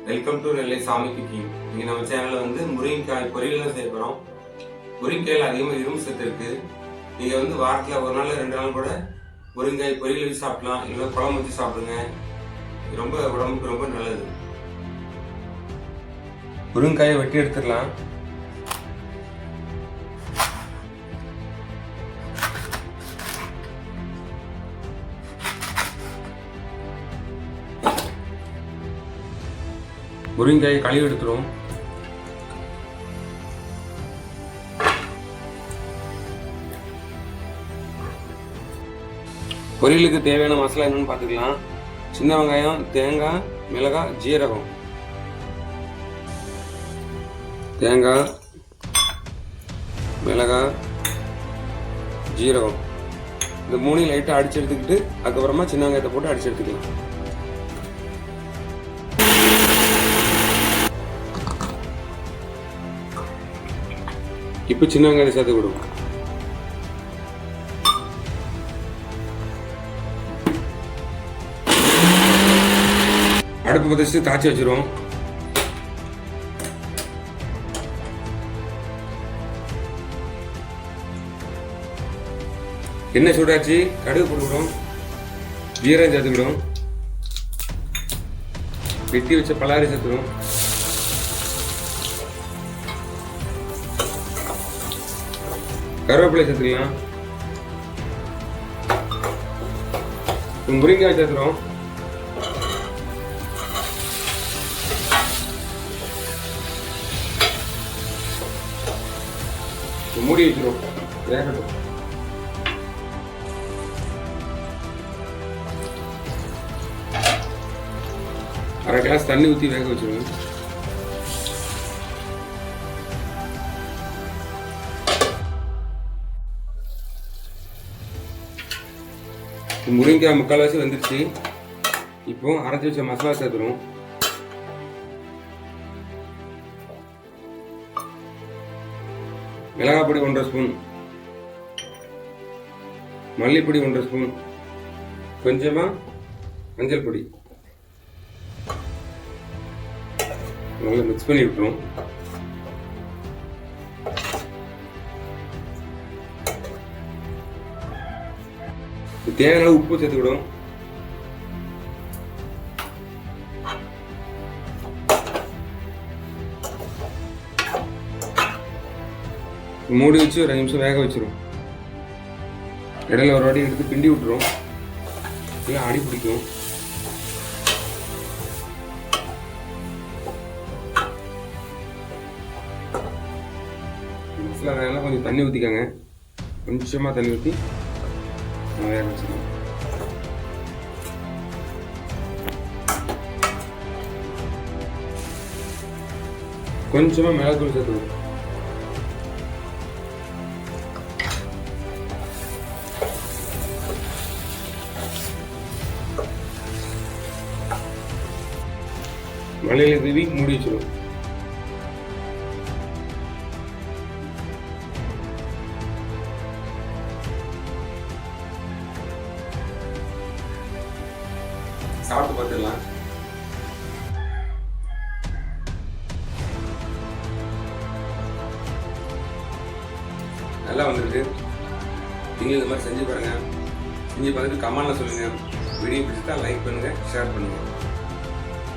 Welcome to நெல்லை சாமி cooking. இங்கே நம்ம சேனலில் வந்து முருங்கைக்காய் பொரியல் தான் செய்ய போகிறோம். முருங்கைக்காயில் அதிகமாக இரும்பு சத்து இருக்குது. நீங்கள் வாரத்தில் ஒரு நாள் 2 நாள் கூட முருங்கைக்காய் பொரியல் வச்சு சாப்பிடலாம், இல்லை குழம்பு வச்சு சாப்பிடுங்க. ரொம்ப உடம்புக்கு ரொம்ப நல்லது. முருங்கைக்காயை வெட்டி எடுத்துடலாம். முருங்கைக்காயை கழுவி எடுத்துரும். பொரியலுக்கு தேவையான மசாலா என்னன்னு பார்த்துக்கலாம். சின்ன வெங்காயம், தேங்காய், மிளகாய், ஜீரகம். தேங்காய், மிளகாய், ஜீரகம் இந்த 3 லைட்டாக அடிச்சு எடுத்துக்கிட்டு அதுக்கப்புறமா சின்ன வெங்காயத்தை போட்டு அடிச்சு எடுத்துக்கலாம். இப்போ சின்ன வெங்காயத்தை சேர்த்து விடுவோம். அடுப்பு பற்ற வச்சு தாச்சி வச்சிருவோம். எண்ணெய் சூடாச்சு, கடுகு போட்டுக்கிறோம், ஜீரகம் சேர்த்துக்கிடும், வெட்டி வச்ச பல்லாரி சேர்த்துக்கிறோம், கருவேப்பிலை சேர்த்துக்கலாம், முருங்கைக்காய் சேர்த்துக்கிறோம், மூடி வச்சிரும் வேகட்டும். அரை கிளாஸ் தண்ணி ஊற்றி வேக வச்சிருவோம். முருங்கைக்காய் முக்கால்வாசி வந்துருச்சு. இப்போ அரைச்சி வச்ச மசாலா சேர்த்துருவோம். மிளகாய் பொடி 1.5 ஸ்பூன், மல்லிப்பொடி 1.5 ஸ்பூன், கொஞ்சமா மஞ்சள் பொடி நல்லா மிக்ஸ் பண்ணி விட்டுரும். தேவையான உப்பு சேர்த்துக்கிடும். மூடி வச்சு ஒரு 5 நிமிஷம் வேக வச்சிரும். இடையில ஒரு வாட்டி எடுத்து பிண்டி விட்டுரும், இல்லை அடி பிடிக்கும். மசாலா வேலை கொஞ்சம் தண்ணி ஊற்றிக்கங்க. கொஞ்சமா தண்ணி ஊற்றி வேக வச்சிருக்கோம். கொஞ்சமா மிளகாத்தூள் சேர்த்துக்கணும். மலையில தூவி மூடி வச்சிடும். சாப்பிட்டு பார்த்துடலாம். நல்லா வந்துருக்கு. நீங்களும் இந்த மாதிரி செஞ்சு பாருங்க. செஞ்சு பார்த்துட்டு கமெண்ட்ல சொல்லுங்க. வீடியோ பிடிச்சிட்டா லைக் பண்ணுங்க, ஷேர் பண்ணுங்க.